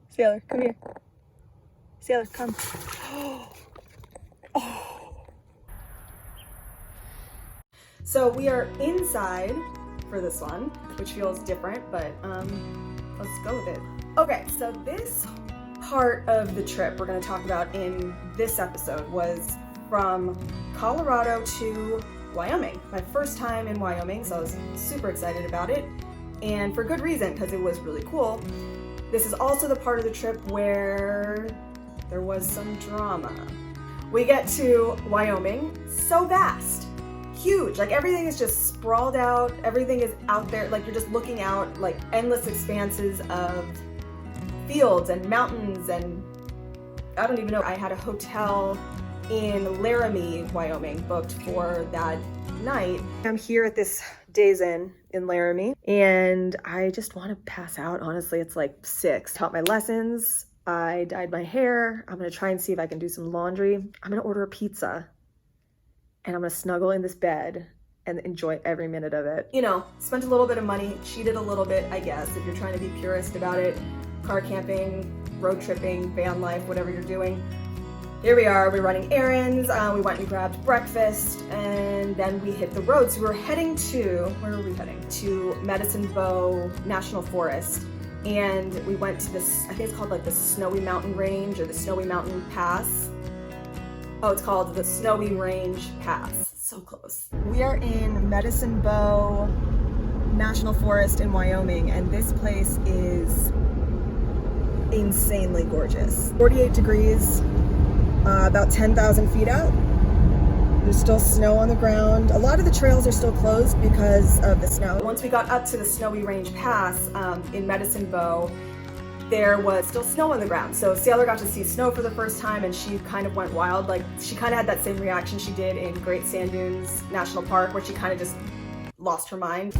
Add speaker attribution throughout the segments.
Speaker 1: Sailor, come here. Sailor, come. So we are inside for this one, which feels different, but let's go with it. Okay, so this part of the trip we're going to talk about in this episode was from Colorado to Wyoming. My first time in Wyoming, so I was super excited about it, and for good reason, because it was really cool. This is also the part of the trip where there was some drama. We get to Wyoming, so vast, huge, like everything is just sprawled out, everything is out there, like you're just looking out like endless expanses of fields and mountains, and I don't even know, I had a hotel in Laramie, Wyoming, booked for that night. I'm here at this Days Inn in Laramie, and I just want to pass out, honestly. It's like 6. Taught my lessons, I dyed my hair, I'm gonna try and see if I can do some laundry. I'm gonna order a pizza, and I'm gonna snuggle in this bed and enjoy every minute of it. You know, spent a little bit of money, cheated a little bit, I guess, if you're trying to be purist about it. Car camping, road tripping, van life, whatever you're doing. Here we are, we're running errands, we went and grabbed breakfast, and then we hit the road. So we were heading to, where were we heading? To Medicine Bow National Forest. And we went to this, I think it's called like the Snowy Mountain Range or the Snowy Mountain Pass. Oh, it's called the Snowy Range Pass. So close. We are in Medicine Bow National Forest in Wyoming, and this place is insanely gorgeous. 48 degrees. About 10,000 feet out. There's still snow on the ground. A lot of the trails are still closed because of the snow. Once we got up to the Snowy Range Pass in Medicine Bow, there was still snow on the ground. So Sailor got to see snow for the first time, and she kind of went wild. Like, she kind of had that same reaction she did in Great Sand Dunes National Park, where she kind of just lost her mind.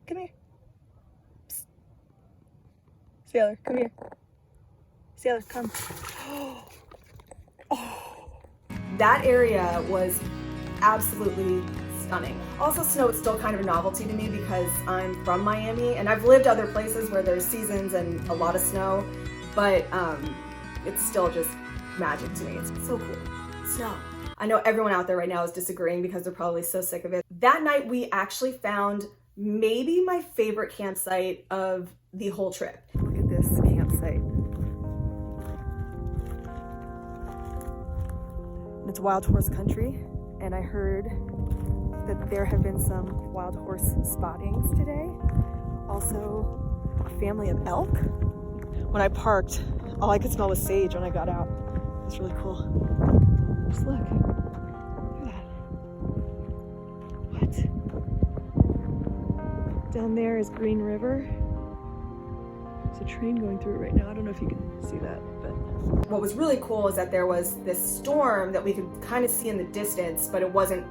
Speaker 1: Come here. Psst. Sailor, come here. Sailor, come. Oh. That area was absolutely stunning. Also, snow is still kind of a novelty to me because I'm from Miami, and I've lived other places where there's seasons and a lot of snow, but it's still just magic to me. It's so cool. Snow. I know everyone out there right now is disagreeing because they're probably so sick of it. That night we actually found maybe my favorite campsite of the whole trip. Look at this campsite. It's wild horse country, and I heard that there have been some wild horse spottings today. Also, a family of elk. When I parked, all I could smell was sage when I got out. It's really cool. Just look. Look at that. What? Down there is Green River. There's a train going through it right now. I don't know if you can see that, but. What was really cool is that there was this storm that we could kind of see in the distance, but it wasn't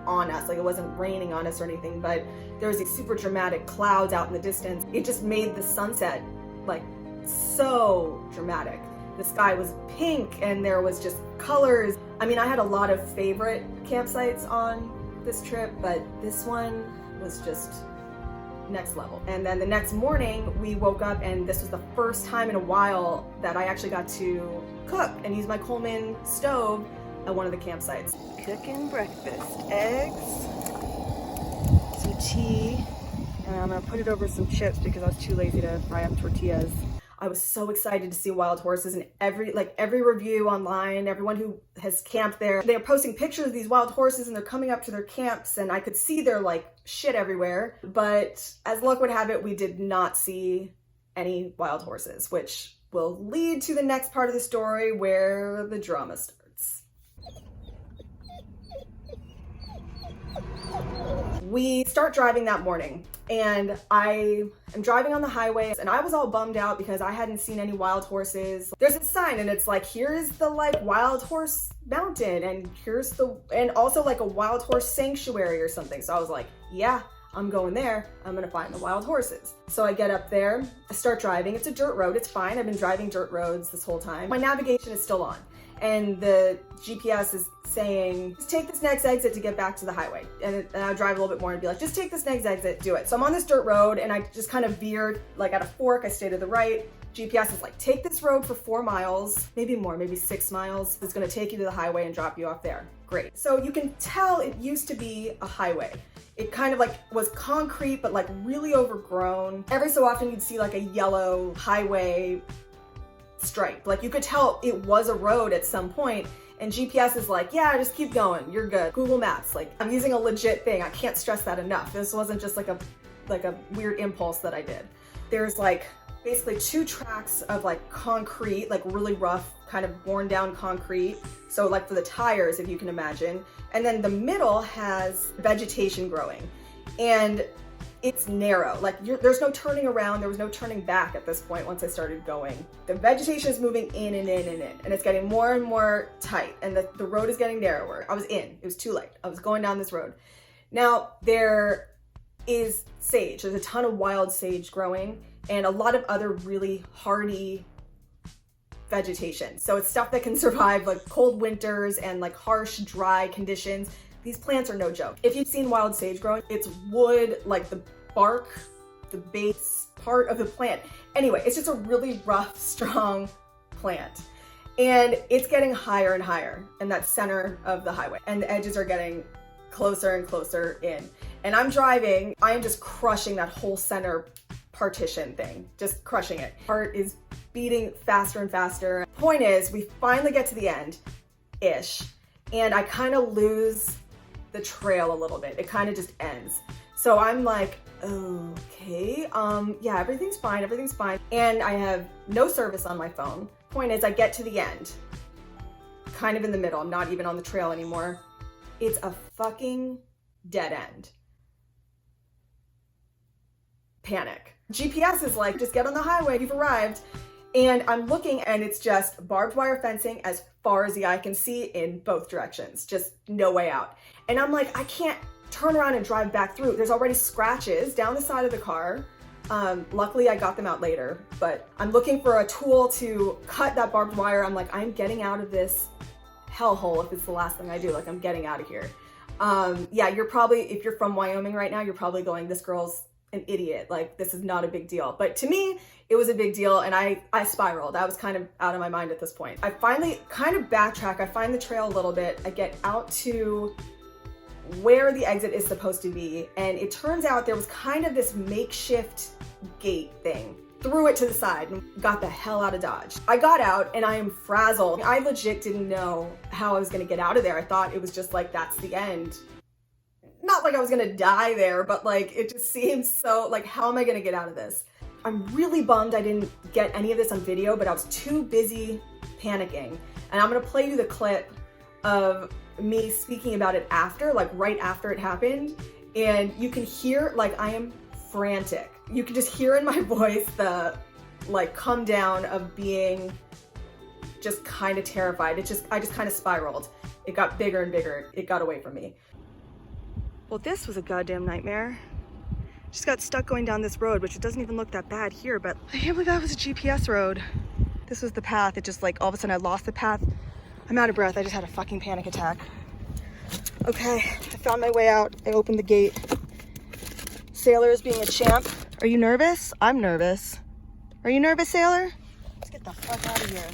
Speaker 1: on us, like it wasn't raining on us or anything, but there was these super dramatic clouds out in the distance. It just made the sunset like so dramatic. The sky was pink and there was just colors. I mean, I had a lot of favorite campsites on this trip, but this one was just next level. And then the next morning we woke up, and this was the first time in a while that I actually got to cook and use my Coleman stove at one of the campsites. Cooking breakfast, eggs, some tea, and I'm gonna put it over some chips because I was too lazy to fry up tortillas. I was so excited to see wild horses, and every review online, everyone who has camped there, they're posting pictures of these wild horses and they're coming up to their camps, and I could see their like shit everywhere. But as luck would have it, we did not see any wild horses, which will lead to the next part of the story where the drama starts. We start driving that morning, and I am driving on the highway, and I was all bummed out because I hadn't seen any wild horses. There's a sign, and it's like, here's the like wild horse mountain, and and also like a wild horse sanctuary or something. So I was like, yeah, I'm going there. I'm gonna find the wild horses. So I get up there, I start driving. It's a dirt road, it's fine. I've been driving dirt roads this whole time. My navigation is still on. and the GPS is saying, just take this next exit to get back to the highway. And I drive a little bit more and be like, just take this next exit, do it. So I'm on this dirt road and I just kind of veered like at a fork, I stay to the right. GPS is like, take this road for 4 miles, maybe more, maybe 6 miles. It's gonna take you to the highway and drop you off there. Great. So you can tell it used to be a highway. It kind of like was concrete, but like really overgrown. Every so often you'd see like a yellow highway stripe. Like you could tell it was a road at some point, and GPS is like, yeah, just keep going, you're good. Google Maps, like I'm using a legit thing. I can't stress that enough. This wasn't just like a weird impulse that I did. There's like basically 2 tracks of like concrete, like really rough, kind of worn down concrete. So like for the tires, if you can imagine. And then the middle has vegetation growing. And it's narrow, like there's no turning around, there was no turning back at this point once I started going. The vegetation is moving in and in and in, and it's getting more and more tight, and the road is getting narrower. I was in, it was too late. I was going down this road. Now there is sage, there's a ton of wild sage growing, and a lot of other really hardy vegetation. So it's stuff that can survive like cold winters and like harsh, dry conditions. These plants are no joke. If you've seen wild sage growing, it's wood, like the bark, the base part of the plant. Anyway, it's just a really rough, strong plant. And it's getting higher and higher in that center of the highway. And the edges are getting closer and closer in. And I'm driving, I am just crushing that whole center partition thing, just crushing it. Heart is beating faster and faster. Point is, we finally get to the end-ish, and I kind of lose the trail a little bit. It kind of just ends. So I'm like, okay, yeah, everything's fine. And I have no service on my phone. Point is, I get to the end, kind of in the middle. I'm not even on the trail anymore. It's a fucking dead end. Panic. GPS is like, just get on the highway, you've arrived. And I'm looking and it's just barbed wire fencing as far as the eye can see in both directions, just no way out. And I'm like, I can't turn around and drive back through. There's already scratches down the side of the car. Luckily I got them out later, but I'm looking for a tool to cut that barbed wire. I'm like, I'm getting out of this hellhole if it's the last thing I do, like I'm getting out of here. Yeah, you're probably, if you're from Wyoming right now, you're probably going, this girl's an idiot, like this is not a big deal. But to me, it was a big deal, and I spiraled. I was kind of out of my mind at this point. I finally kind of backtrack. I find the trail a little bit. I get out to where the exit is supposed to be, and it turns out there was kind of this makeshift gate thing. Threw it to the side and got the hell out of Dodge. I got out and I am frazzled. I legit didn't know how I was gonna get out of there. I thought it was just like, that's the end. Not like I was gonna die there, but like, it just seemed so, like, how am I gonna get out of this? I'm really bummed I didn't get any of this on video, but I was too busy panicking. And I'm gonna play you the clip of me speaking about it after, like right after it happened. And you can hear, like, I am frantic. You can just hear in my voice the, like, come down of being just kind of terrified. I just kind of spiraled. It got bigger and bigger. It got away from me. Well, this was a goddamn nightmare. Just got stuck going down this road, which it doesn't even look that bad here, but I can't believe that was a GPS road. This was the path. It just, like, all of a sudden I lost the path. I'm out of breath. I just had a fucking panic attack. Okay, I found my way out. I opened the gate. Sailor is being a champ. Are you nervous? I'm nervous. Are you nervous, Sailor? Let's get the fuck out of here.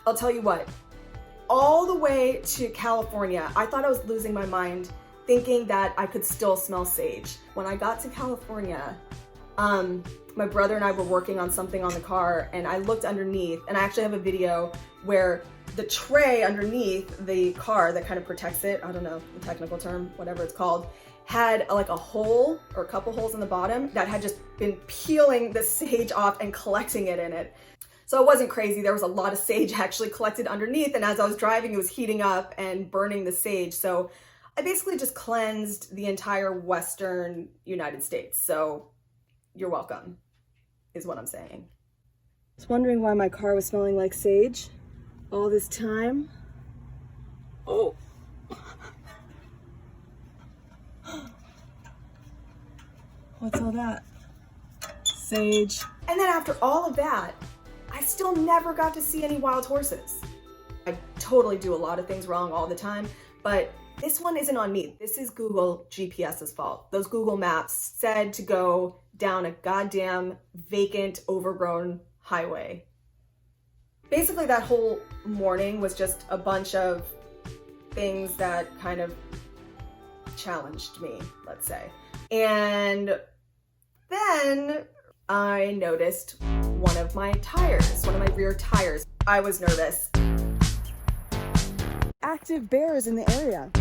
Speaker 1: I'll tell you what. All the way to California, I thought I was losing my mind thinking that I could still smell sage. When I got to California, my brother and I were working on something on the car, and I looked underneath, and I actually have a video where the tray underneath the car that kind of protects it, I don't know the technical term, whatever it's called, had like a hole or a couple holes in the bottom that had just been peeling the sage off and collecting it in it. So it wasn't crazy. There was a lot of sage actually collected underneath, and as I was driving, it was heating up and burning the sage. So I basically just cleansed the entire Western United States. So you're welcome, is what I'm saying. I was wondering why my car was smelling like sage all this time. Oh. What's all that? Sage. And then after all of that, I still never got to see any wild horses. I totally do a lot of things wrong all the time, but this one isn't on me. This is Google GPS's fault. Those Google Maps said to go down a goddamn vacant, overgrown highway. Basically, that whole morning was just a bunch of things that kind of challenged me, let's say. And then I noticed one of my rear tires. I was nervous. Active bears in the area.